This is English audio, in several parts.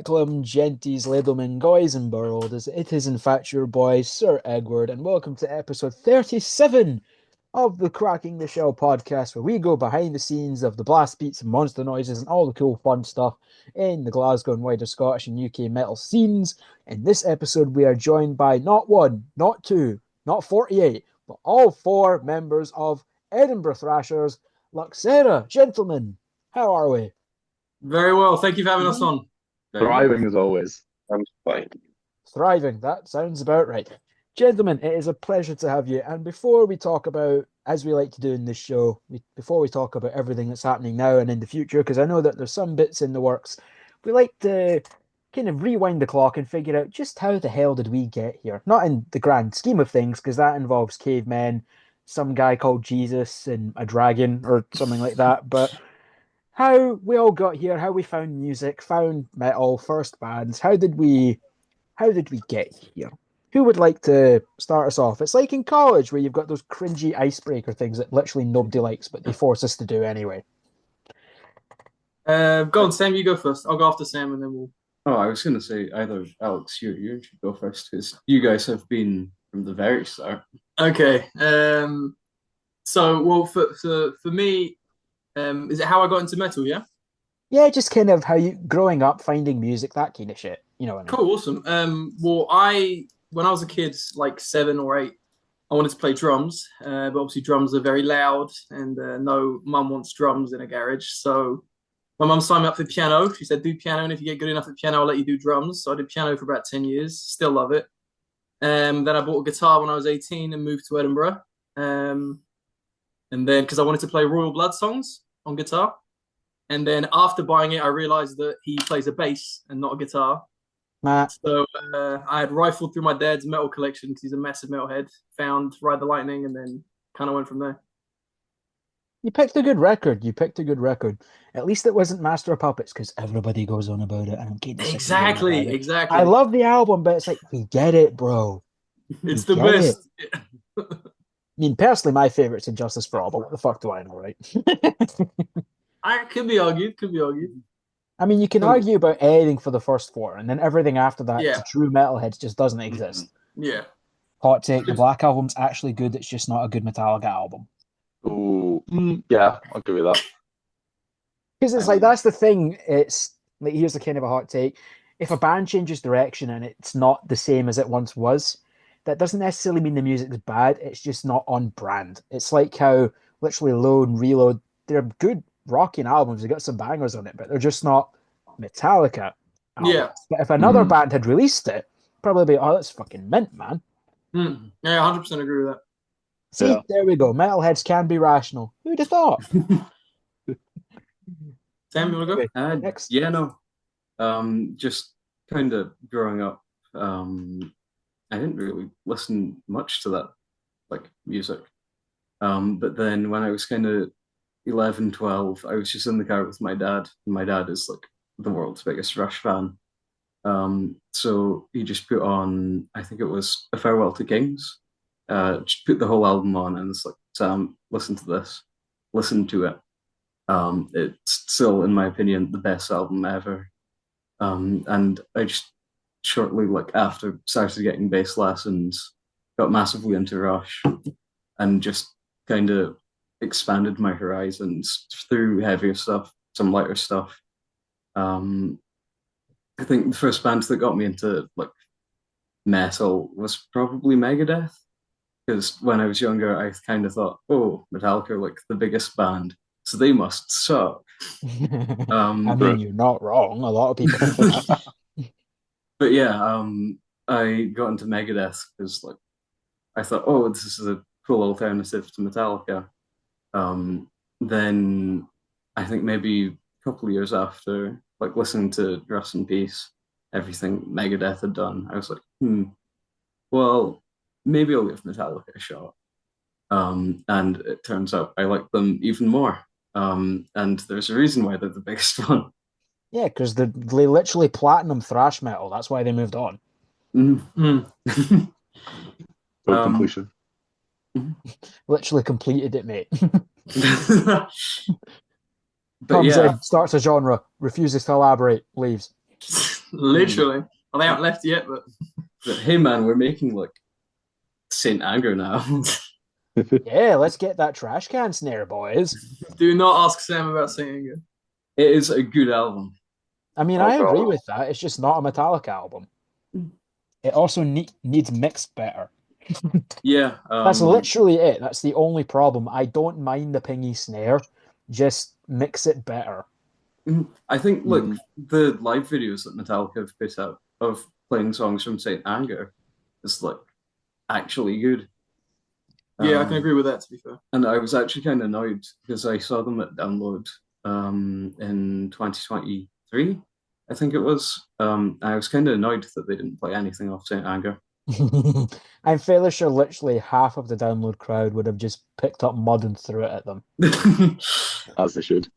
Reclam, Genties, Ladelman, Guys and Burled, as it is in fact your boy, Sir Edward, and welcome to episode 37 of the Cracking the Shell podcast, where we go behind the scenes of the blast beats and monster noises and all the cool fun stuff in the Glasgow and wider Scottish and UK metal scenes. In this episode, we are joined by not one, not two, not 48, but all four members of Edinburgh Thrashers, Luxera. Gentlemen, how are we? Very well. Thank you for having us on. Very well. Thriving as always. I'm fine. Thriving, that sounds about right. Gentlemen, it is a pleasure to have you. And before we talk about, as we like to do in this show, before we talk about everything that's happening now and in the future, because I know that there's some bits in the works, we like to kind of rewind the clock and figure out just how the hell did we get here? Not in the grand scheme of things, because that involves cavemen, some guy called Jesus, and a dragon or something like that, but how we all got here, how we found music, found metal, first bands, how did we get here? Who would like to start us off? It's like in college where you've got those cringy icebreaker things that literally nobody likes, but they force us to do anyway. Go on, Sam. You go first. I'll go after Sam, and then we'll. Oh, I was going to say either Alex, you should go first because you guys have been from the very start. Okay. So, well, for me, is it how I got into metal? Yeah. Yeah, just kind of how you growing up, finding music, that kind of shit. You know what I mean? Cool. Awesome. Well, when I was a kid, like 7 or 8, I wanted to play drums, but obviously drums are very loud, and no mum wants drums in a garage. So my mum signed me up for piano. She said, "Do piano, and if you get good enough at piano, I'll let you do drums." So I did piano for about 10 years. Still love it. Then I bought a guitar when I was 18 and moved to Edinburgh. And then because I wanted to play Royal Blood songs on guitar. And then after buying it, I realized that he plays a bass and not a guitar. Matt, So I had rifled through my dad's metal collection because he's a massive metalhead, found Ride the Lightning, and then kind of went from there. you picked a good record. You picked a good record. At least it wasn't Master of Puppets, because everybody goes on about it, and I'm getting sick of hearing about Exactly, it. exactly. I love the album, but it's like, we get it, bro. It's We the get best. I mean, personally, my favorite's Injustice for All, but what the fuck do I know, right? I could be argued, could be argued. I mean, you can So, argue about anything for the first four, and then everything after that to yeah, true metalheads just doesn't exist. yeah. Hot take, the Black Album's actually good, it's just not a good Metallica album. Oh, yeah, I'll agree with that. Because it's like, that's the thing, it's like, here's the kind of a hot take. If a band changes direction and it's not the same as it once was, that doesn't necessarily mean the music's bad, it's just not on brand. It's like how literally Load and Reload, they're good rocking albums, they got some bangers on it, but they're just not Metallica albums. Yeah. But if another band had released it, probably be, oh, that's fucking mint, man. Yeah, 100% agree with See, Yeah. there we go. Metalheads can be rational. Who'd have thought? that. Sam, you want to go? Next. Yeah, no. Just kind of growing up, I didn't really listen much to that like music. But then when I was kind of 11, 12, I was just in the car with my dad. And my dad is like the world's biggest Rush fan. So he just put on, I think it was A Farewell to Kings. Just put the whole album on and it's like, Sam, listen to this. Listen to it. It's still, in my opinion, the best album ever. And I just shortly, like after started getting bass lessons, got massively into Rush and just kind of expanded my horizons through heavier stuff, some lighter stuff. I think the first band that got me into like metal was probably Megadeth, because when I was younger, I kind of thought, oh, Metallica are like the biggest band, so they must suck. I mean, you're not wrong. A lot of people think that. But yeah, I got into Megadeth because like I thought, oh, this is a cool alternative to Metallica. Then I think maybe a couple of years after, like listening to Rust in Peace, everything Megadeth had done, I was like, well, maybe I'll give Metallica a shot. And it turns out I like them even more. And there's a reason why they're the biggest one. Yeah, because they literally platinum thrash metal. That's why they moved on. Mm. Full completion. Literally completed it, mate. But Comes yeah, in, starts a genre, refuses to elaborate, leaves. Literally. Well, they haven't left yet, but hey man, we're making like Saint Anger now. Yeah, let's get that trash can snare, boys. do not ask Sam about singing it. It is a good album. I mean, Oh, I agree God. with that. It's just not a Metallica album. It also needs mixed better. Yeah, That's literally it. That's the only problem. I don't mind the pingy snare. Just mix it better. I think look, Mhm. the live videos that Metallica have put out of playing songs from Saint Anger is like actually good. Yeah, I can agree with that, to be fair. And I was actually kind of annoyed because I saw them at Download in 2023, I think it was. I was kind of annoyed that they didn't play anything off Saint Anger. I'm fairly sure literally half of the download crowd would have just picked up mud and threw it at them. As they should.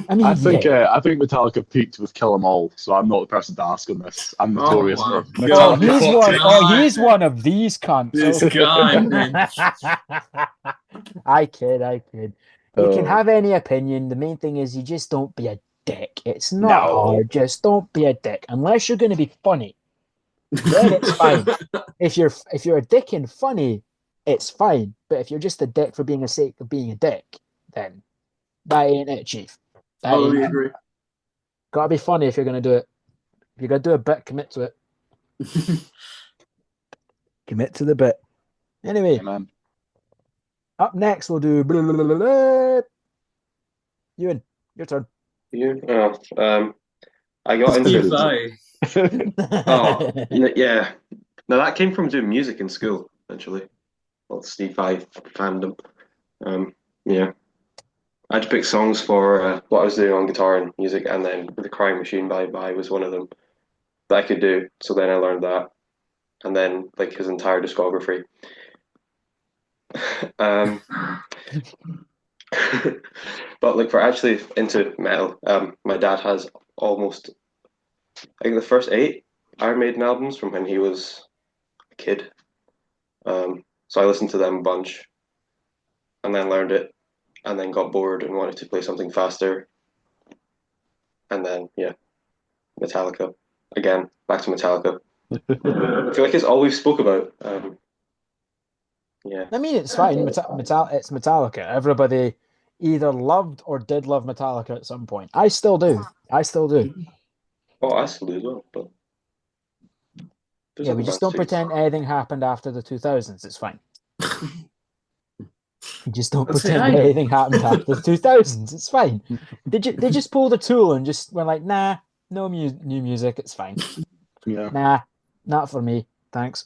I mean, I think yeah. I think Metallica peaked with Kill 'Em All, so I'm not the person to ask on this. I'm Oh notorious my for God. Oh, Metallica. he's hot one. takes. Oh, he's one of these cunts. This Okay. guy, man. I kid. You can Oh. have any opinion. The main thing is you just don't be a dick. It's not No. hard. Just don't be a dick. Unless you're going to be funny, then it's fine. If you're a dick and funny, it's fine. But if you're just a dick for being a sake of being a dick, then that ain't it, Chief. That ain't Totally it. agree. Gotta be funny if you're gonna do it. If you're gonna do a bit, commit to it. Commit to the bit. Anyway, Yeah, man. up next we'll do blah, blah, blah, blah, blah. Ewan, your turn. You? I got Steve into Vai. yeah. Now that came from doing music in school, actually. Well, Steve Vai fandom. Yeah. I had to pick songs for what I was doing on guitar and music, and then The Crying Machine by Vai was one of them that I could do. So then I learned that, and then like his entire discography. Um, but like for actually into metal, my dad has almost I think the first 8 Iron Maiden albums from when he was a kid. So I listened to them a bunch, and then learned it, and then got bored and wanted to play something faster, and then yeah, Metallica again, back to Metallica. I feel like it's all we've spoke about. Yeah. I mean, it's fine. It's Metallica. Everybody either loved or did love Metallica at some point. I still do. Oh, I still do as well, but there's Yeah, we other just bands don't too. pretend anything happened after the 2000s. It's fine. We just don't That's pretend it. anything happened after the 2000s. It's fine. They just pulled a tool and just were like, nah, no new music. It's fine. Yeah. Nah, not for me. Thanks.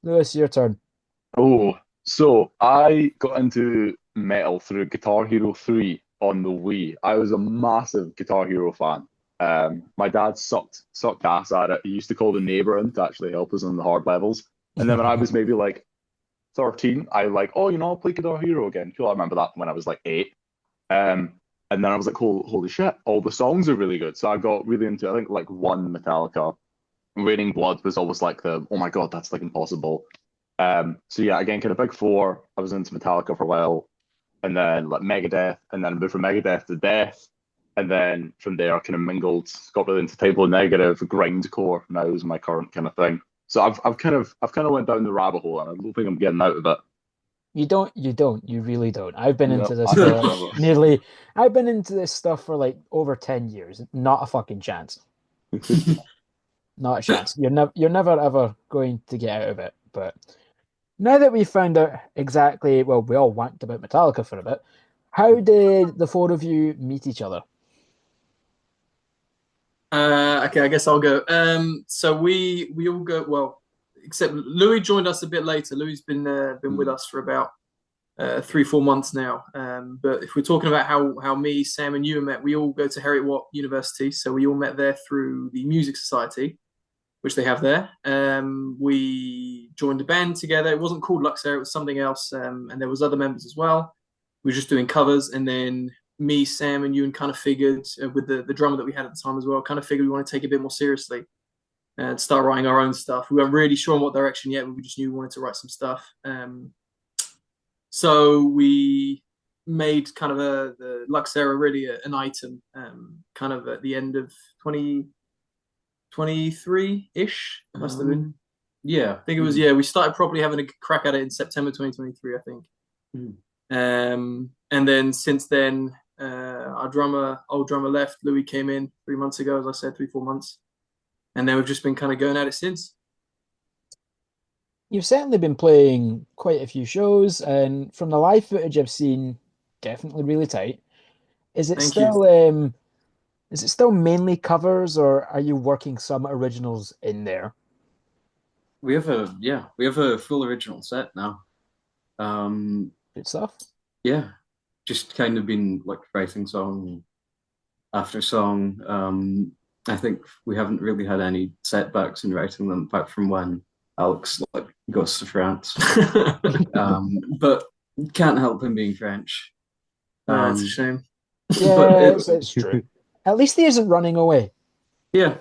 Lewis, your turn. Oh, so I got into metal through Guitar Hero 3 on the Wii. I was a massive Guitar Hero fan. My dad sucked ass at it. He used to call the neighbor in to actually help us on the hard levels. And then when I was maybe like 13, I like, oh, I'll play Guitar Hero again. Cool, I remember that when I was like 8. And then I was like, holy shit, all the songs are really good. So I got really into, I think, like one Metallica. Raining Blood was always like oh my God, that's like impossible. So yeah, again, kind of big four. I was into Metallica for a while, and then like Megadeth, and then moved from Megadeth to Death, and then from there kind of mingled, got really into Type O Negative, grindcore. Now is my current kind of thing. So I've kind of went down the rabbit hole, and I don't think I'm getting out of it. You really don't. I've been into this I for never. nearly. I've been into this stuff for like over 10 years. Not a fucking chance. Not a chance. You're never ever going to get out of it. But now that we've found out exactly, well, we all wanked about Metallica for a bit. How did the 4 of you meet each other? Okay, I guess I'll go. So we all go, well, except Louis joined us a bit later. Louis been with us for about 3-4 months now. But if we're talking about how me, Sam, and you met, we all go to Heriot Watt University, so we all met there through the Music Society, which they have there. We joined a band together. It wasn't called Luxera, it was something else, and there was other members as well. We were just doing covers, and then me, Sam, and you, and kind of figured with the drummer that we had at the time as well, kind of figured we want to take it a bit more seriously and start writing our own stuff. We weren't really sure in what direction yet, but we just knew we wanted to write some stuff. So we made kind of the Luxera really an item, kind of at the end of 2023-ish. Must have been. Yeah. I think it was, yeah, we started properly having a crack at it in September 2023, I think. And then since then, our old drummer left. Louis came in 3 months ago, as I said, 3-4 months. And then we've just been kind of going at it since. You've certainly been playing quite a few shows, and from the live footage I've seen, definitely really tight. Is it Thank still you. is it still mainly covers, or are you working some originals in there? We have a full original set now. Good stuff. Yeah, just kind of been like writing song after song. I think we haven't really had any setbacks in writing them, apart from when Alex like goes to France. But can't help him being French. It's a shame. Yeah, it's true. At least he isn't running away. Yeah.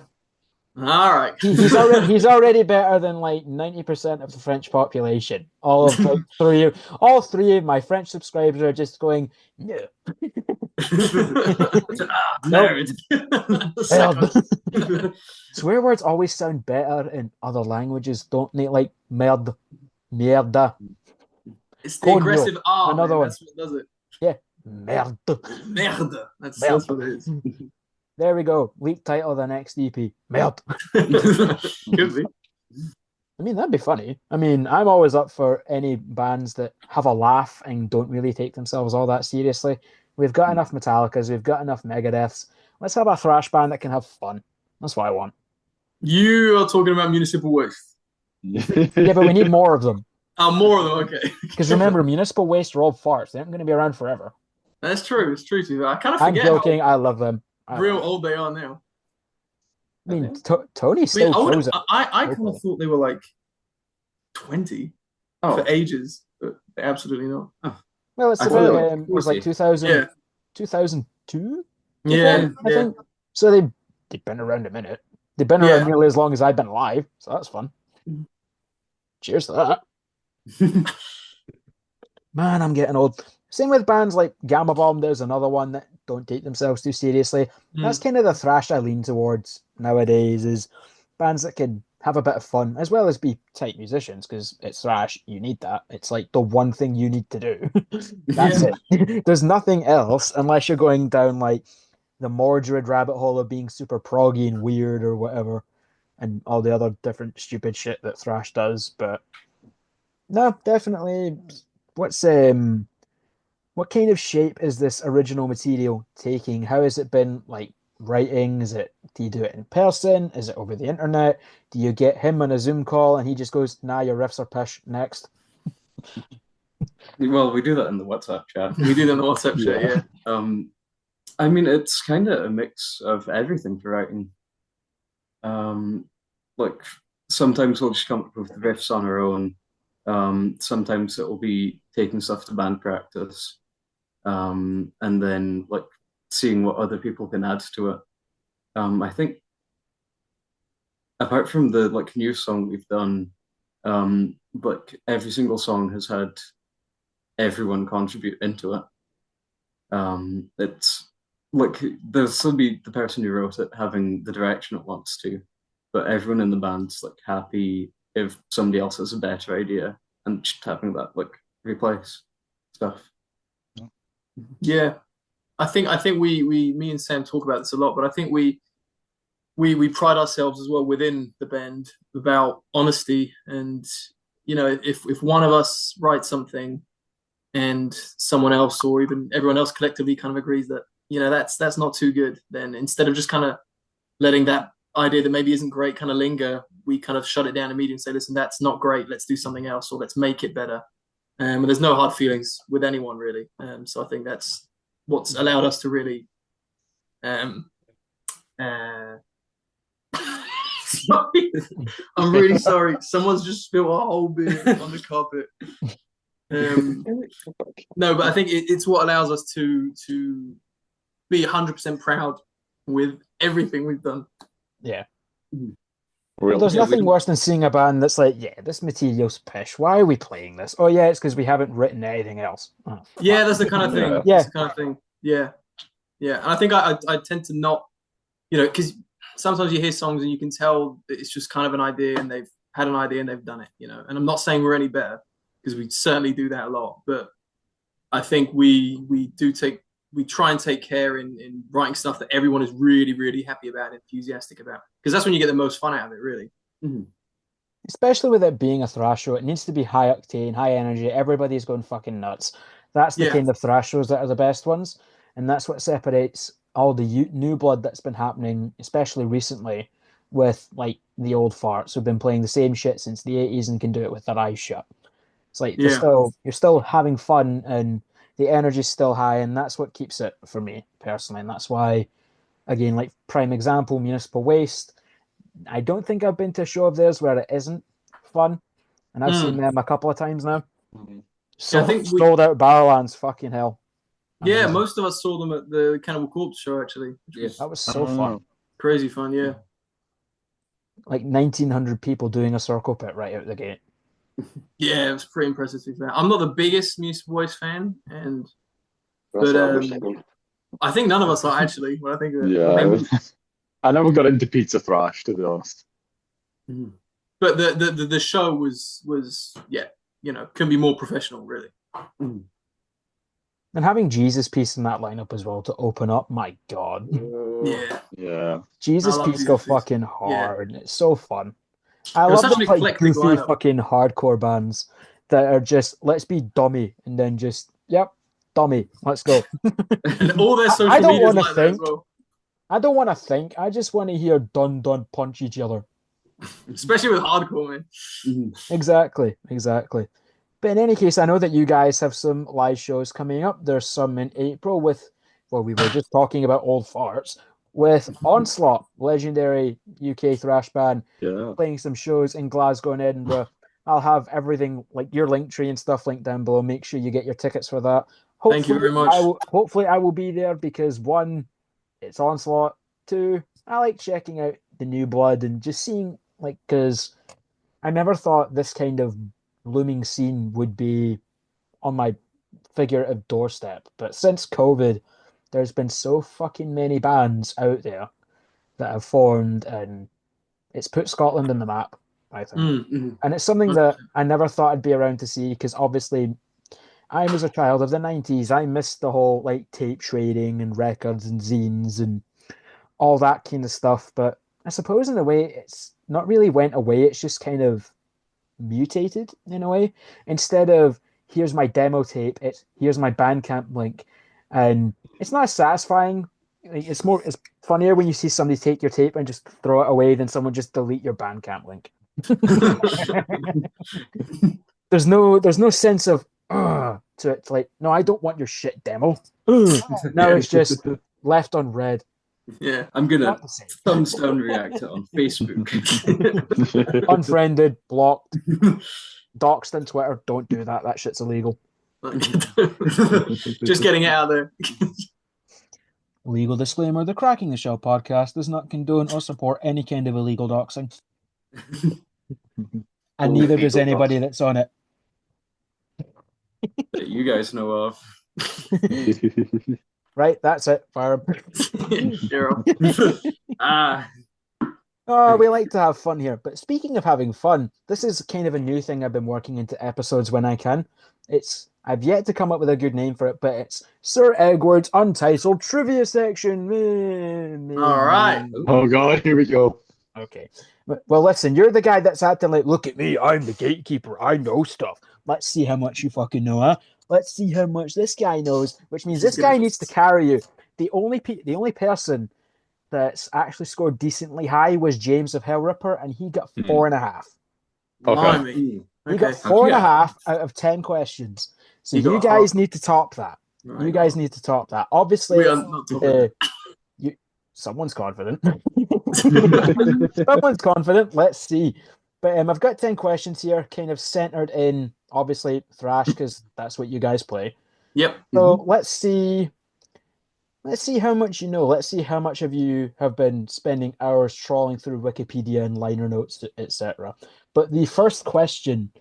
All right. He's already better than like 90% of the French population. All three of my French subscribers are just going, no. Married. Swear words always sound better in other languages, don't they? Like merde, merda. It's the aggressive R. Another one. That's what does it. Yeah, merde. Merde. That's what it is. There we go. Leak title of the next EP. Merde. Could be. I mean, that'd be funny. I mean, I'm always up for any bands that have a laugh and don't really take themselves all that seriously. We've got enough Metallicas, we've got enough Megadeths. Let's have a thrash band that can have fun. That's what I want. You are talking about Municipal Waste. Yeah, but we need more of them. Oh, more of them, okay. Because remember, Municipal Waste are all farts. They aren't going to be around forever. That's true. It's true too. I kind of I'm forget joking. I love them. Real old they are now. I mean, Tony still throws it. I kind of thought they were like 20 for ages, but they're absolutely not. Oh. Well, it's about it was like 2000, 2002. Yeah, I think. So they've been around a minute. They've been around nearly as long as I've been alive, so that's fun. Cheers to that. Man, I'm getting old. Same with bands like Gamma Bomb. There's another one that don't take themselves too seriously. That's kind of the thrash I lean towards nowadays, is bands that can have a bit of fun as well as be tight musicians, because it's thrash. You need that. It's like the one thing you need to do. That's it. There's nothing else unless you're going down like the Mordred rabbit hole of being super proggy and weird or whatever, and all the other different stupid shit that thrash does. But no, definitely. What kind of shape is this original material taking? How has it been like writing? Do you do it in person? Is it over the internet? Do you get him on a Zoom call and he just goes, nah, your riffs are pish, next? Well, we do that in the WhatsApp chat. We do that in the WhatsApp chat, yeah. I mean, it's kind of a mix of everything for writing. Like sometimes we'll just come up with the riffs on our own. Sometimes it will be taking stuff to band practice, and then like seeing what other people can add to it. I think apart from the like new song we've done, like every single song has had everyone contribute into it. It's like there'll still be the person who wrote it having the direction it wants to, but everyone in the band's like happy if somebody else has a better idea and just having that like replace stuff. Yeah, I think me and Sam talk about this a lot, but I think we pride ourselves as well within the band about honesty, and you know, if one of us writes something and someone else or even everyone else collectively kind of agrees that, you know, that's not too good, then instead of just kind of letting that idea that maybe isn't great kind of linger, we kind of shut it down immediately and say, listen, that's not great, let's do something else, or let's make it better. And there's no hard feelings with anyone really. So I think that's what's allowed us to really sorry. I'm really sorry. Someone's just spilled a whole beer on the carpet. No, but I think it's what allows us to be 100% proud with everything we've done. Yeah. Well, there's Yeah, we nothing don't- worse than seeing a band that's like, yeah, this material's pish. Why are we playing this? Oh, yeah, it's because we haven't written anything else. Oh, Yeah, fuck. that's the kind of thing. Yeah. That's the kind of thing. Yeah, yeah. And I think I tend to not, because sometimes you hear songs and you can tell that it's just kind of an idea and they've had an idea and they've done it. And I'm not saying we're any better because we certainly do that a lot, but I think we try and take care in writing stuff that everyone is really, really happy about and enthusiastic about. Because that's when you get the most fun out of it, really. Especially with it being a thrash show, it needs to be high octane, high energy. Everybody's going fucking nuts. That's the Yeah. kind of thrash shows that are the best ones, and that's what separates all the new blood that's been happening, especially recently, with like the old farts who've been playing the same shit since the 80s and can do it with their eyes shut. It's like Yeah. you're still having fun and the energy's still high, and that's what keeps it for me personally. And that's why, again, like prime example, Municipal Waste. I don't think I've been to a show of theirs where it isn't fun, and I've seen them a couple of times now. So Yeah, I think we- sold out Barrowlands, fucking hell. Yeah, Amazing. most of us saw them at the Cannibal Corpse show, actually, which was That was so Oh. fun. crazy fun. Yeah. Like 1,900 people doing a circle pit right out the gate. Yeah, it was pretty impressive to be fair. I'm not the biggest Municipal Waste fan, That's But, what I was thinking. I think none of us are actually. When I think of it. Yeah. I never got into Pizza Thrash, to be honest. But the show was can be more professional, really. And having Jesus Piece in that lineup as well to open up, my God. Yeah. Yeah. Jesus I love Piece go Jesus Piece. fucking hard. It's so fun. I It was love such an those like eclectic goofy lineup. fucking hardcore bands that are just, let's be dummy, and then just, yep, dummy, let's go. And all their social I don't medias wanna like that as think. well. I don't want to think. I just want to hear dun punch each other. Especially with hardcore, man. Exactly. But in any case, I know that you guys have some live shows coming up. There's some in April with, well, we were just talking about old farts, with Onslaught, legendary UK thrash band, Yeah. playing some shows in Glasgow and Edinburgh. I'll have everything, like your link tree and stuff, linked down below. Make sure you get your tickets for that. Thank you very much. Hopefully I will be there because one, it's Onslaught. Two, I like checking out the new blood and just seeing, like, because I never thought this kind of blooming scene would be on my figurative doorstep. But since COVID, there's been so fucking many bands out there that have formed, and it's put Scotland on the map, I think. And it's something that I never thought I'd be around to see, because obviously I was a child of the 90s. I missed the whole like tape trading and records and zines and all that kind of stuff. But I suppose in a way it's not really went away. It's just kind of mutated in a way. Instead of here's my demo tape, it's here's my Bandcamp link. And it's not as satisfying. It's funnier when you see somebody take your tape and just throw it away than someone just delete your Bandcamp link. There's no sense of to it. It's like, no, I don't want your shit demo. Now it's just left on red. Yeah. I'm gonna Not the same. thumbs down react it on Facebook. Unfriended, blocked, doxed on Twitter. Don't do that. That shit's illegal. Just getting it out there. Legal disclaimer: the Cracking the Shell podcast does not condone or support any kind of illegal doxing, and neither does Illegal anybody doxing. that's on it. That you guys know of. Right, that's it. Fire. Sure. Oh, we like to have fun here. But speaking of having fun, this is kind of a new thing I've been working into episodes when I can. I've yet to come up with a good name for it, but it's Sir Egward's Untitled Trivia Section. All right. Oh God, here we go. Okay. Well, listen, you're the guy that's acting like, look at me, I'm the gatekeeper, I know stuff. Let's see how much you fucking know, huh? Let's see how much this guy knows, which means this guy needs to carry you. The only person that's actually scored decently high was James of Hellripper, and he got 4.5. Okay. He Okay. got 4.5 out of 10 questions. So You got you guys need to top that. Right. You guys need to top that. Obviously, We are not talking. someone's confident. Someone's confident. Let's see. But I've got 10 questions here, kind of centered in, obviously, thrash, because that's what you guys play. Yep. So let's see Let's see how much you know. Let's see how much of you have been spending hours trawling through Wikipedia and liner notes, etc. But the first question,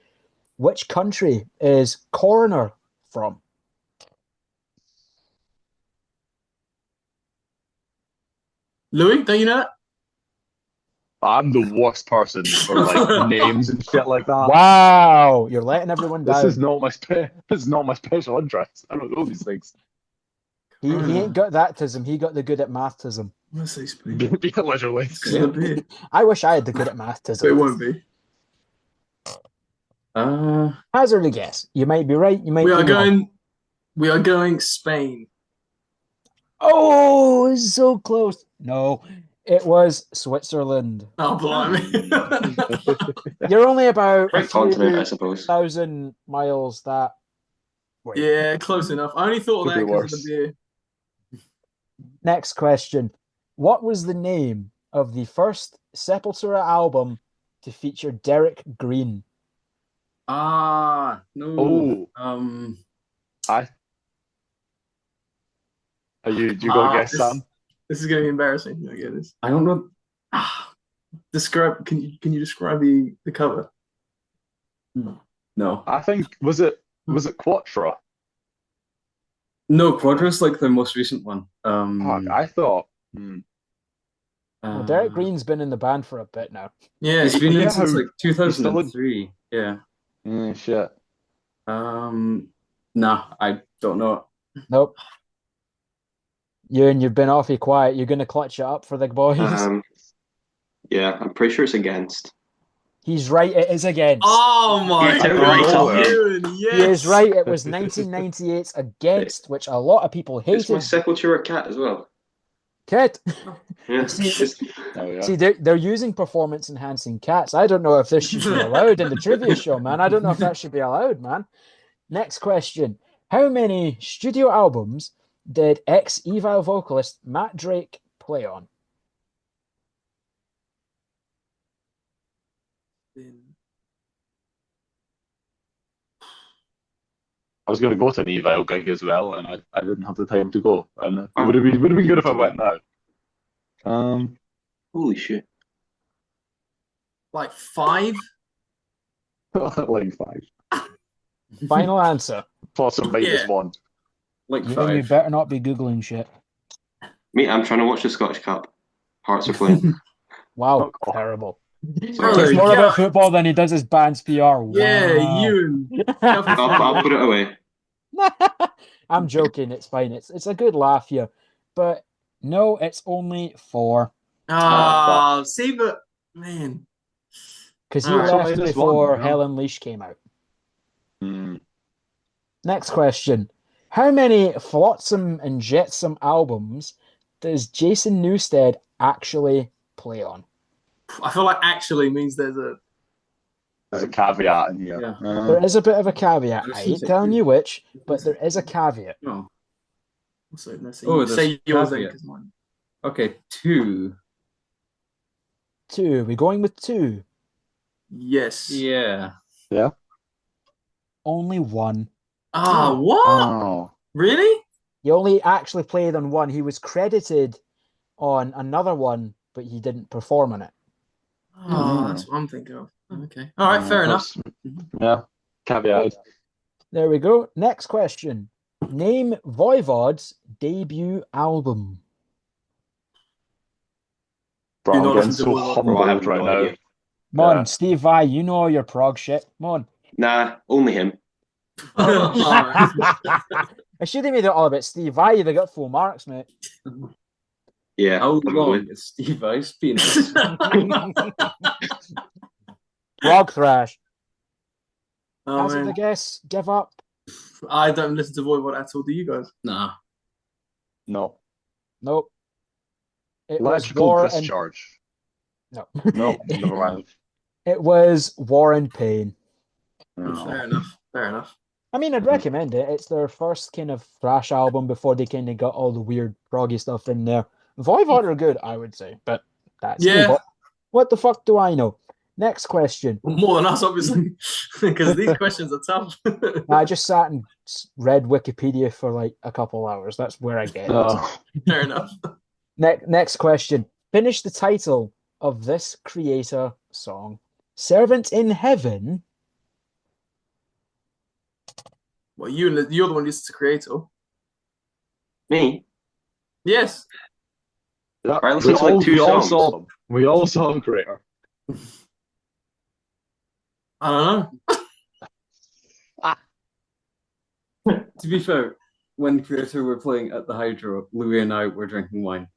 which country is Coroner from? Louis, don't you know that? I'm the worst person for like names and shit like that. Wow, you're letting everyone This down. is not my this is not my special interest. I don't know these things. He ain't got thatism. He got the good at mathsism. Let's say Spain. Yeah, literally. It's gonna be, I wish I had the good at but it mathsism. won't be. Hazard a guess. You might be right. You might We be are wrong. going. We are going Spain. Oh, so close. No, it was Switzerland. Oh, blimey. You're only about a Great continent, I few suppose. thousand miles that way. Yeah, close enough. I only thought of that Could be because of worse. the beer. Next question. What was the name of the first Sepultura album to feature Derek Green? No. Oh, I. Are you? Do you got a guess, Sam? This is gonna be embarrassing. I get this. I don't know. Describe. Can you describe the cover? No. I think was it Quattro? No, Quadra's like the most recent one. Fuck, I thought. Well, Derek Green's been in the band for a bit now. Yeah, He's been Yeah, in since how- like 2003. Yeah. Shit. Nah, I don't know. Nope. You've been awfully quiet. You're going to clutch it up for the boys. Yeah, I'm pretty sure it's Against. He's right. It is against. Oh my Yeah, God, right. Ewan, He is yes. right. It was 1998's Against, which a lot of people It's my hated. Sepultura cat as well. Kid. Yeah. See, Oh yeah. See, they're using performance enhancing cats. I don't know if this should be allowed in the trivia show, man. I don't know if that should be allowed, man. Next question. How many studio albums did ex-Evil vocalist Matt Drake play on? I was going to go to an Evil gig as well, and I didn't have the time to go. And it would have been good if I went now. Holy shit. Like 5? Like 5. Final answer. Plus or minus Yeah. 1. Like You 5. better not be Googling shit. Me, I'm trying to watch the Scottish Cup. Hearts are playing. Wow, Oh. terrible. Brother, It's more yeah. about football than he does his band's PR. Yeah, Wow. Ewan. I'll put it away. I'm joking. It's fine. It's a good laugh here. But no, it's only 4. See, but man. Because he Alright. left So minus before one, yeah. Hell Unleashed came out. Hmm. Next question. How many Flotsam and Jetsam albums does Jason Newsted actually play on? I feel like actually means there's a There's a caveat in here. Yeah. There is a bit of a caveat. I There's ain't some- telling you which, but there is a caveat. No. so let's see. Oh, Say there's yours then, caveat. 'cause mine. Okay, 2. 2. We're going with 2. Yes. Yeah. Only 1. What? Oh. Really? He only actually played on 1. He was credited on another one, but he didn't perform on it. Oh, that's what I'm thinking of. Okay. All right, fair enough. Yeah. Caveat. There we go. Next question. Name Voivod's debut album. Bro, Do I'm not getting listen to so Voivod. humbled Bro, I have right no now. idea. Come on, Yeah. Steve Vai, you know all your prog shit. Come on. Nah, only him. I should have made it all about Steve Vai. You'd have got full marks, mate. Yeah. How probably. long is Steve Ice been? Prog thrash. Oh, As of man. the guess, give up. I don't listen to Voivod at all. Do you guys? Nah. No. Nope. It was Electrical War and discharge. no. No, never mind. It was War and Pain. No. Fair enough. Fair enough. I mean, I'd recommend it. It's their first kind of thrash album before they kind of got all the weird proggy stuff in there. Voivod are good, I would say, but that's me. Yeah. What the fuck do I know? Next question. More than us, obviously, because these questions are tough. I just sat and read Wikipedia for like a couple hours. That's where I get it. Oh, Fair enough. Next question. Finish the title of this Creator song. Servant in Heaven. Well, you're the one who listens to Creator. Me? Yes. yeah. I listened to like two we all songs. saw them. We all saw them, Creator. I don't know. To be fair, when Creator were playing at the Hydro, Louis and I were drinking wine.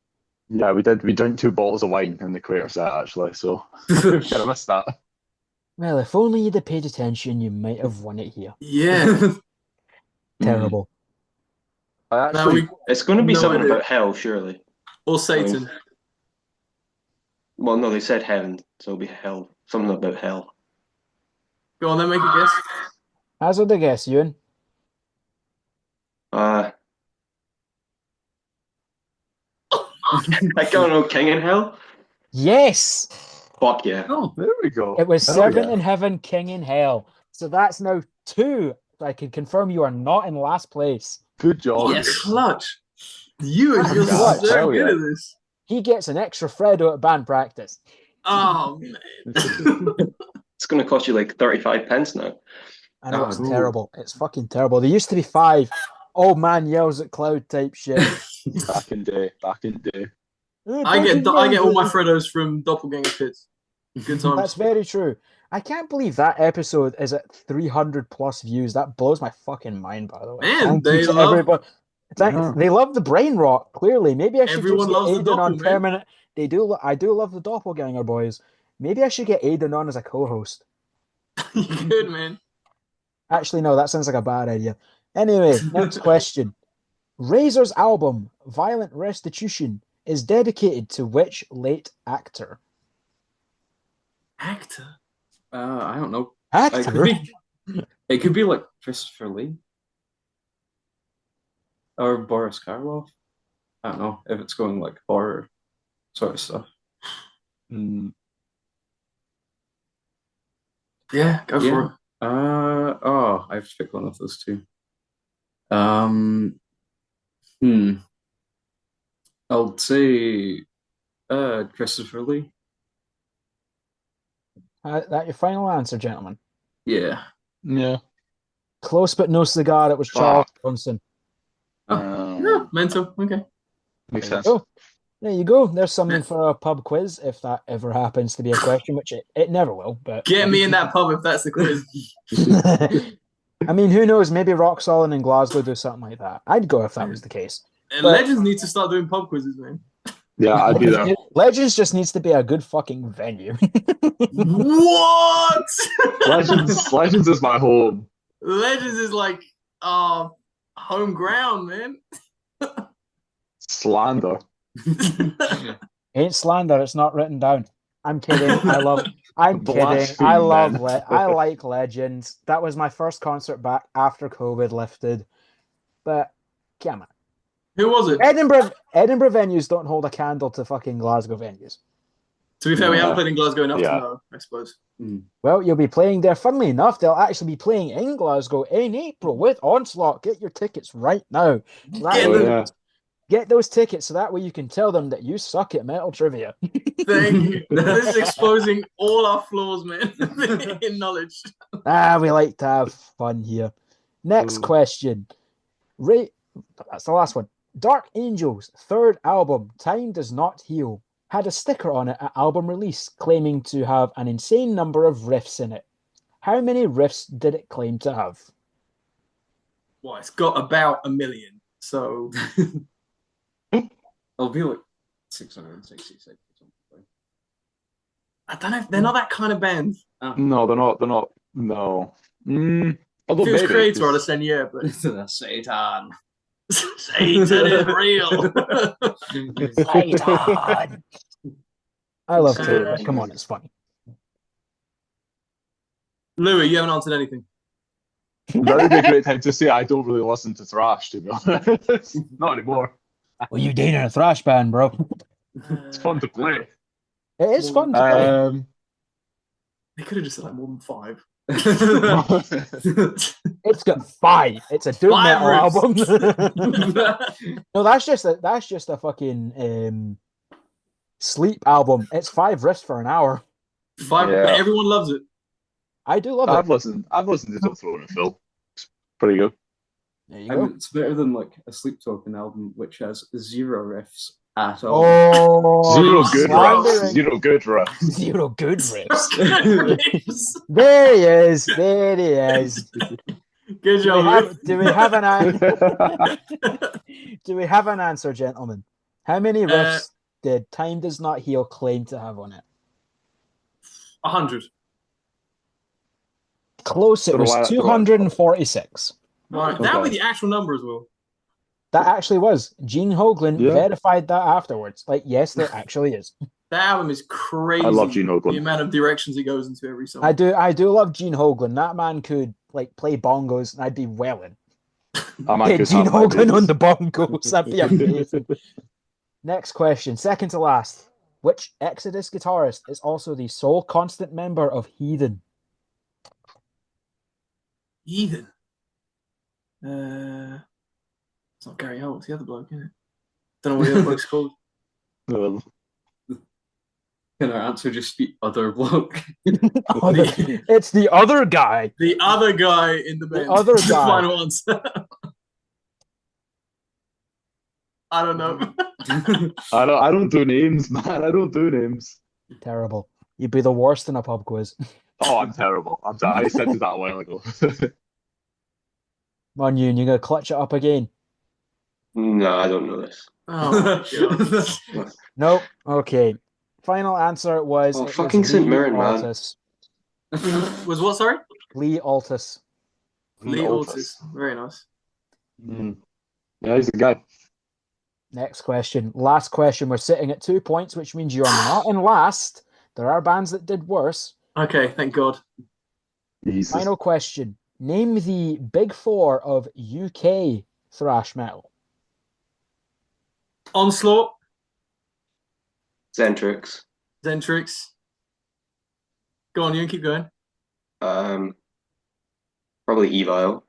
Yeah, we did. We drank 2 bottles of wine in the Creator set, actually, so kind of missed that. Well, if only you'd have paid attention, you might have won it here. Yeah. Terrible. I Now actually, It's going to be No something idea. about hell, surely. Or Satan. Well, no, they said heaven, so it'll be hell. Something about hell. Go on, then make a guess. Hazard a guess, Ewan. I don't know, King in Hell? Yes! Fuck yeah. Oh, there we go. It was Hell Servant yeah. in Heaven, King in Hell. So that's now 2. I can confirm you are not in last place. Good job. Yes. Clutch. You're Clutch. so Hell good yeah. at this. He gets an extra Fredo at band practice. Oh, man. It's going to cost you like 35 pence now. I know Oh, it's ooh. terrible. It's fucking terrible. There used to be 5. Old man yells at cloud type shit. Back in day. I get all my Freddos from Doppelganger Pits. Good times. That's very true. I can't believe that episode is at 300 plus views. That blows my fucking mind, by the way. Man, Thank you they to love- everybody. Yeah. They love the brain rot, clearly. Maybe I should Everyone just loves the get Aiden on doppel, man. permanent. I do love the doppelganger boys. Maybe I should get Aiden on as a co-host. Good, man. Actually, no, that sounds like a bad idea. Anyway, next question. Razor's album, Violent Restitution, is dedicated to which late actor? Actor. I don't know. Actor? It could be like Christopher Lee or Boris Karloff. I don't know if it's going like horror sort of stuff. Mm, Yeah, go for it. I have to pick one of those two. Hmm. I'll say Christopher Lee. That your final answer, gentlemen? Yeah. yeah. Close but no cigar. It was Charles Bronson. Yeah, mental. Okay. Makes sense. Oh, there you go. There's something for a pub quiz, if that ever happens to be a question, which it never will. But Get me in that pub if that's the quiz. I mean, who knows? Maybe Rock Solid in Glasgow do something like that. I'd go if that was the case. And But- Legends need to start doing pub quizzes, man. Yeah, I'd be there. Legends just needs to be a good fucking venue. What? Legends is my home. Legends is like home ground, man. Slander. Ain't slander. It's not written down. I'm kidding. I'm kidding. Blaspheme, I love. man. I like Legends. That was my first concert back after COVID lifted. But come on, Who was it? Edinburgh venues don't hold a candle to fucking Glasgow venues. To be fair, we Yeah. haven't played in Glasgow enough Yeah. to know, I suppose. Well, you'll be playing there. Funnily enough, they'll actually be playing in Glasgow in April with Onslaught. Get your tickets right now. Get Oh, them. yeah. Get those tickets so that way you can tell them that you suck at metal trivia. Thank you. This is exposing all our flaws, man, in knowledge. We like to have fun here. Next Ooh. question. That's the last one. Dark Angel's third album, Time Does Not Heal, had a sticker on it at album release claiming to have an insane number of riffs in it. How many riffs did it claim to have? Well, it's got about 1 million. So It'll be like 666 or something. I don't know if they're not that kind of band. No, they're not. No. Although If it was maybe, Creator, I'd 'cause- have said yeah, but The Satan. Satan is real. Satan! I love Taylor. Come on, it's funny. Louis, you haven't answered anything. that would be a great time to say I don't really listen to thrash, to be honest. Not anymore. Well, you dating a thrash band, bro. It's fun to play. It is fun to play. They could have just said like more than 5. It's got 5. It's a doom 5 metal riffs. album. No, that's just a fucking sleep album. It's 5 riffs for an hour. 5, Yeah. but everyone loves it. I do love I've it. listened to Don't Throw in a Phil. It's pretty good. There you go. And it's better than like a Sleep Talking album, which has 0 riffs at all. Oh, Zero he's good slandering. riffs. Zero good riffs. 0 good riffs. Riffs. There he is. There he is. Good job. Do we have an answer, gentlemen? How many riffs did Time Does Not Heal claim to have on it? 100. Close. It was 246. Right. That would be the actual number as well. That actually was. Gene Hoglan Yeah. verified that afterwards. Like, yes, there actually is. That album is crazy. I love Gene Hoglan. The amount of directions he goes into every song. I do love Gene Hoglan. That man could like play bongos and I'd be welling. Get Gene Hoglan on the bongos. That'd be amazing. Next question, second to last. Which Exodus guitarist is also the sole constant member of Heathen? Heathen. It's not Gary Holt, it's the other bloke, isn't it? Don't know what the other bloke's called. Well, Can our answer just be other bloke? It's the other guy. The other guy in the band. The other guy. Final answer. I don't know. I don't do names, man. I don't do names. Terrible. You'd be the worst in a pub quiz. Oh, I'm terrible. I said that a while ago. Come on, you gonna clutch it up again? No, I don't know this. Oh, my God. Nope. Okay. Final answer was Oh, it fucking was St. Lee Mirren, man. Altus. Was what, sorry? Lee Altus. Lee Altus. Very nice. Yeah, he's a guy. Next question. Last question. We're sitting at 2 points, which means you're not in last. There are bands that did worse. Okay, thank God. Jesus. Final question. Name the big 4 of UK thrash metal. Onslaught, Zentrix. Zentrix. Go on, you can keep going. Probably Evile.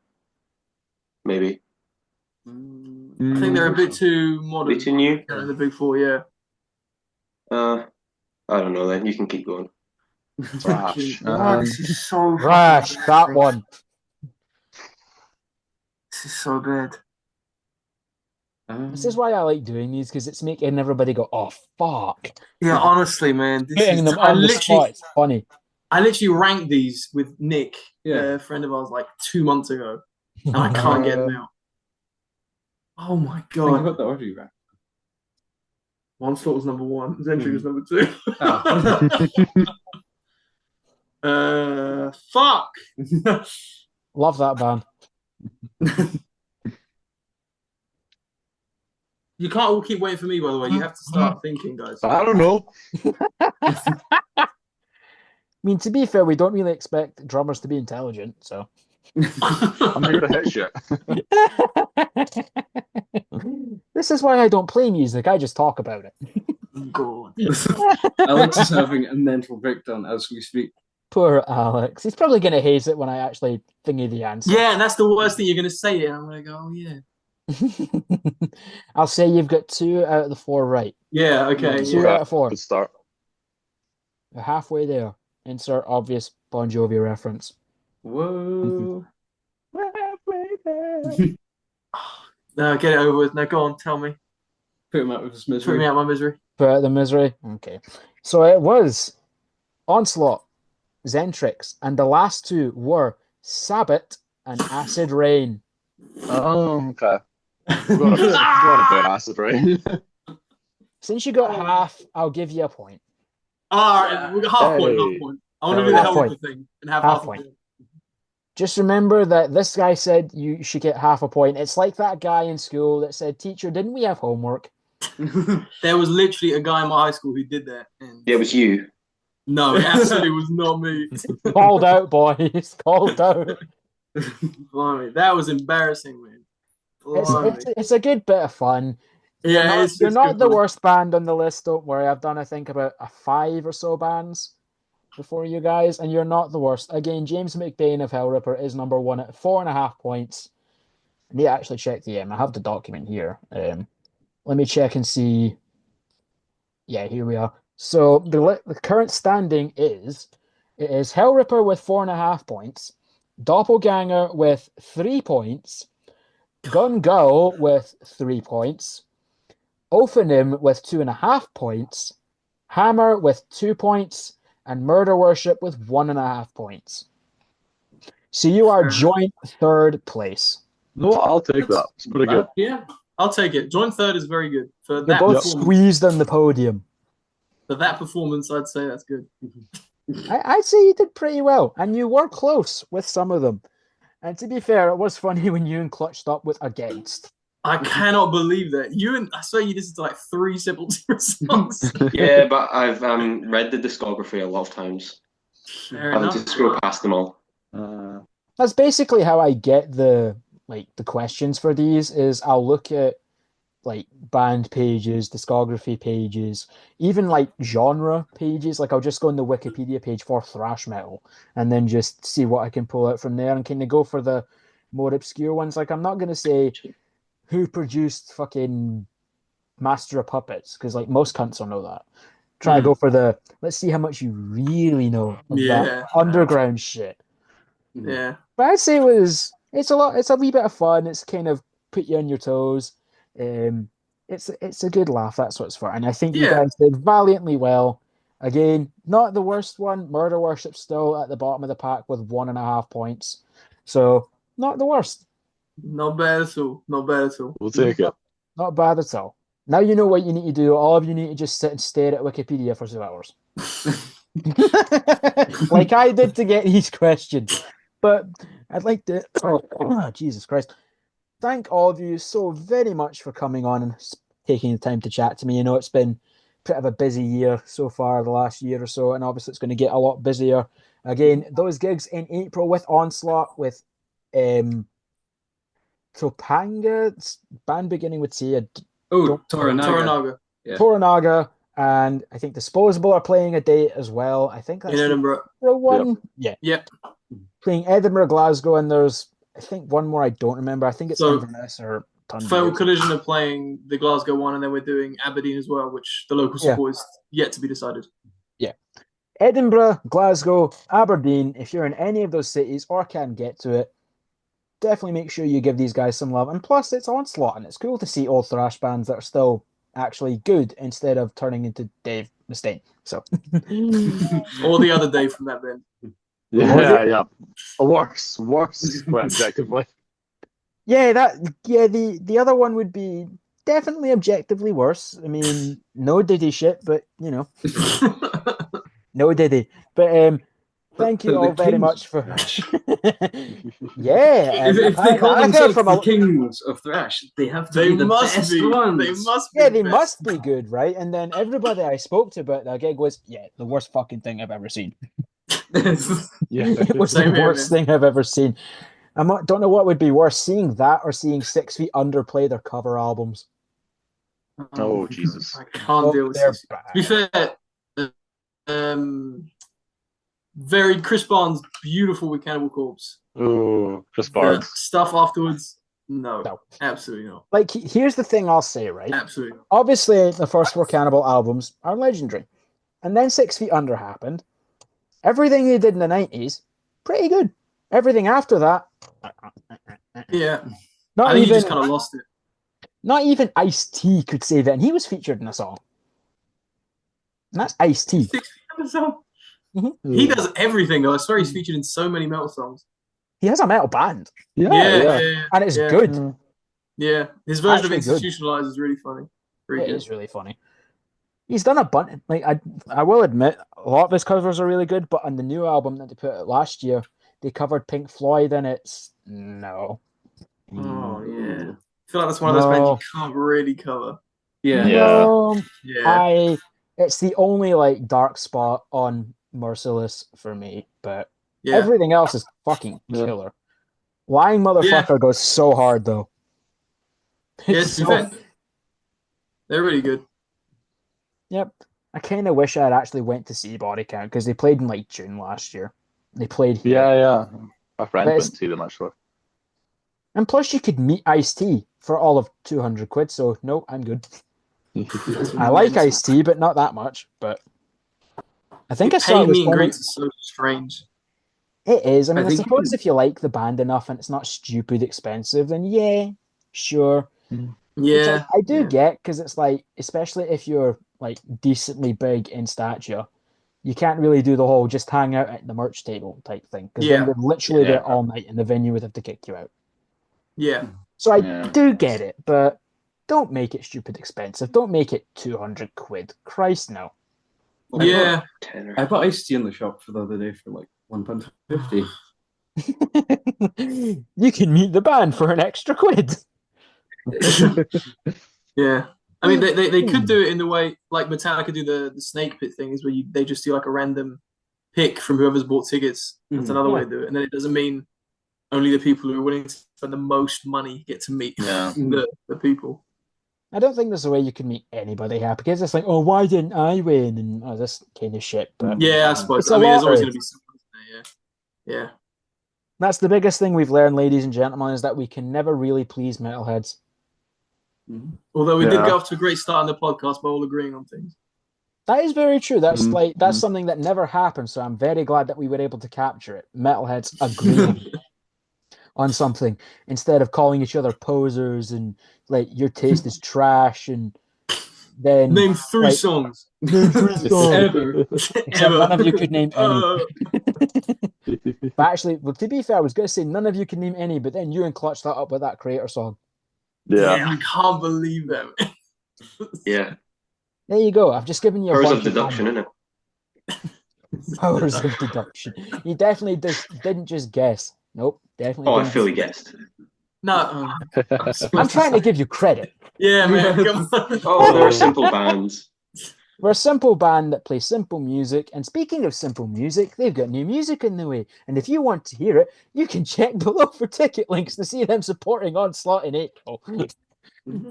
Maybe. I think they're a bit too modern. Bit too new? Yeah, the big 4, yeah. I don't know then. You can keep going. Thrash. This is so Thrash, that one. This is so bad. This is why I like doing these, because it's making everybody go, oh, fuck. Yeah, honestly, man. Getting them on the spot. It's funny. I literally ranked these with Nick, Yeah. a friend of ours, like 2 months ago, and I can't get them out. Oh my I think I God. got the order you right. Onslaught was number 1, Zentrix was number 2. Fuck. Love that band. You can't all keep waiting for me, by the way. You have to start thinking, guys. I don't know. I mean, to be fair, we don't really expect drummers to be intelligent, so. I'm here to hit shit. This is why I don't play music. I just talk about it. God. Alex is having a mental breakdown as we speak. Poor Alex. He's probably going to hate it when I actually thingy the answer. Yeah, and that's the worst thing. You're going to say it, and I'm going to go, oh, yeah. I'll say you've got 2 out of the 4 right. Yeah, okay. 2 Yeah. out of 4. Good start. You're halfway there. Insert obvious Bon Jovi reference. Whoa. No, get it over with. Now, go on, tell me. Put him out with his Put misery. me out of my misery. Put out the misery. Okay. So it was Onslaught, Zentrix, and the last 2 were Sabbath and Acid Rain. Oh, okay. Got a bit acid, right? Since you got half, I'll give you a point. All right, we got half point, Hey. half point. I want to do the Half hell point. with the thing and have Half half a point. point. Just remember that this guy said you should get half a point. It's like that guy in school that said, "Teacher, didn't we have homework?" There was literally a guy in my high school who did that. And Yeah, it was you. no, it absolutely was not me. Called out, boys. Called out. Blimey, that was embarrassing, man. Blimey. It's a good bit of fun. Yeah, You're not good the fun. worst band on the list. Don't worry. I've done, I think, about 5 or so bands. before you guys, and you're not the worst. Again, James McBain of Hellripper is number one at 4.5 points. I need to actually check I have the document here. Let me check and see. Yeah, here we are. So the current standing is it is Hellripper with 4.5 points, Doppelganger with 3 points, Gun Girl with 3 points, Ophanim with 2.5 points, Hammer with 2 points, and Murder Worship with 1.5 points. So you are joint third place. No, I'll take that. It's pretty good. Yeah, I'll take it. Joint third is very good. For You're that both performance, squeezed on the podium. for that performance, I'd say that's good. I'd say you did pretty well, and you were close with some of them. And to be fair, it was funny when you clutched up with Against. I cannot believe that. I swear you listened to like 3 Sepultura songs. Yeah, but I've read the discography a lot of times. Fair I'll enough. just scroll past them all. That's basically how I get the questions for these is I'll look at like band pages, discography pages, even like genre pages. Like I'll just go on the Wikipedia page for thrash metal and then just see what I can pull out from there and kind of go for the more obscure ones. Like I'm not going to say who produced fucking Master of Puppets because like most cunts will know that. Try to go for let's see how much you really know of that underground shit. Yeah. But I'd say it's a wee bit of fun. It's kind of put you on your toes. It's a good laugh. That's what it's for. And I think you guys did valiantly well. Again, not the worst one. Murder Worship still at the bottom of the pack with 1.5 points. So not the worst. Not bad at all. Not bad at all. We'll take it. Not bad at all. Now you know what you need to do. All of you need to just sit and stare at Wikipedia for 2 hours. Like I did to get these questions. But I'd like to, Jesus Christ, thank all of you so very much for coming on and taking the time to chat to me. You know, it's been a bit of a busy year so far, the last year or so, and obviously it's going to get a lot busier. Again, those gigs in April with Onslaught, with Topanga, band beginning with T. Toranaga. Yeah. Toranaga, and I think Disposable are playing a date as well. I think that's In Edinburgh. the one. Yeah. Yep. Playing Edinburgh, Glasgow, and there's I think one more I don't remember. I think it's So, Inverness or Dundee. Fatal Collision are playing the Glasgow one, and then we're doing Aberdeen as well, which the local support is yet to be decided. Yeah. Edinburgh, Glasgow, Aberdeen. If you're in any of those cities or can get to it, definitely make sure you give these guys some love. And plus, it's Onslaught, and it's cool to see old thrash bands that are still actually good instead of turning into Dave Mustaine. So, or the other day from that band. Yeah. Worse, quite objectively. Yeah, the other one would be definitely objectively worse. I mean, no Diddy shit, but you know, no Diddy. But thank you all very much for. Yeah, If they call themselves the kings of thrash, they have to be the best ones. They must be. Yeah, they must be good, right? And then everybody I spoke to about that gig was, the worst fucking thing I've ever seen. It was the worst thing I've ever seen. Don't know what would be worse, seeing that or seeing 6 Feet Under play their cover albums. Oh, Jesus. I can't deal with this. Bad. To be fair, Chris Barnes, beautiful with Cannibal Corpse. Oh, Chris Barnes. Stuff afterwards, no, absolutely not. Like, here's the thing I'll say, right? Absolutely. Obviously, the first 4 Cannibal albums are legendary. And then 6 Feet Under happened. Everything they did in the 90s, pretty good. Everything after that, yeah. I think he just kind of lost it. Not even Ice-T could save it, and he was featured in a song. And that's Ice-T. 6 Feet Under song. Mm-hmm. He does everything, though. I swear he's featured in so many metal songs. He has a metal band. Yeah. And it's good. Yeah. His version of Actually Institutionalized is really funny. It is really funny. He's done a bunch. Like I will admit, a lot of his covers are really good, but on the new album that they put out last year, they covered Pink Floyd, and it's no. Oh yeah, I feel like that's one of those bands you can't really cover. Yeah. It's the only like dark spot on Merciless for me, but everything else is fucking killer. Lying Motherfucker goes so hard though. Yes, they're really good. Yep. I kind of wish I had actually went to see Body Count because they played in like June last year. They played here. Yeah. My friend But went it's- to see them actually. And plus, you could meet Ice-T for all of 200 quid. So, no, I'm good. I like Ice-T, but not that much. But I think I saw Pay it was meet and only... greets are so strange. It is. I mean, I think suppose if you like the band enough and it's not stupid expensive, then yeah, sure. Which Yeah, I do yeah. get, because it's like, especially if you're like decently big in stature, you can't really do the whole just hang out at the merch table type thing, because then Yeah. you're literally Yeah. there all night and the venue would have to kick you out. Yeah. So I Yeah. do get it, but don't make it stupid expensive. Don't make it 200 quid. Christ, no. Yeah. Tenner. I bought iced tea in the shop for the other day for like £1.50. You can meet the band for an extra quid. Yeah. I mean, they could do it in the way like Metallica do the snake pit thing, is where they just do like a random pick from whoever's bought tickets. That's Mhm. another way to do it, and then it doesn't mean only the people who are willing to spend the most money get to meet Yeah. the people. I don't think there's a way you can make anybody happy, because it's like, oh, why didn't I win? And oh, this kind of shit. But Yeah, I suppose. It's a I mean, there's always lottery. going to be someone, isn't there? Yeah. that's the biggest thing we've learned, ladies and gentlemen, is that we can never really please metalheads. Although we did Yeah. get off to a great start on the podcast by all agreeing on things. That is very true. That's Mhm. that's something that never happened. So I'm very glad that we were able to capture it. Metalheads agreeing on something instead of calling each other posers and like your taste is trash and then Name three like, songs. name three songs. Ever. Except none of you could name any. Uh, But actually, well, to be fair, I was going to say none of you can name any, but then you and Clutch that up with that Creator song. yeah, I can't believe that. Yeah. There you go. I've just given you a Powers of bunch of deduction, innit? powers of deduction. You definitely didn't just guess. Nope, definitely Oh, I didn't. fully guessed. No, I'm trying to give you credit. yeah, man. Come on. Oh, they're simple bands. We're a simple band that plays simple music. And speaking of simple music, they've got new music in the way. And if you want to hear it, you can check below for ticket links to see them supporting Onslaught in April.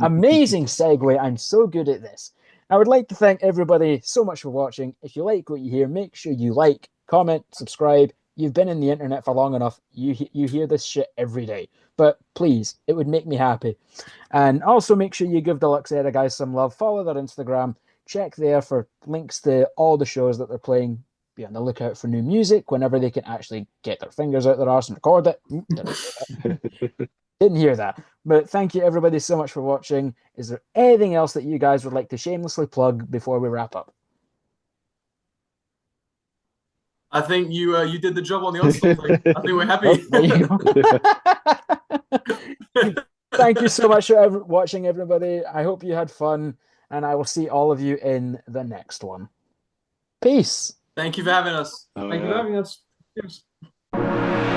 Amazing segue. I'm so good at this. I would like to thank everybody so much for watching. If you like what you hear, make sure you like, comment, subscribe. You've been in the internet for long enough. You hear this shit every day. But please, it would make me happy. And also make sure you give the Luxera guys some love. Follow their Instagram. Check there for links to all the shows that they're playing. Be on the lookout for new music whenever they can actually get their fingers out their arse and record it. Didn't hear that. But thank you everybody so much for watching. Is there anything else that you guys would like to shamelessly plug before we wrap up? I think you did the job on the onslaught thing. I think we're happy. Oh, there you go. Thank you so much for watching, everybody. I hope you had fun, and I will see all of you in the next one. Peace. Thank you for having us. Thank you for having us. Cheers.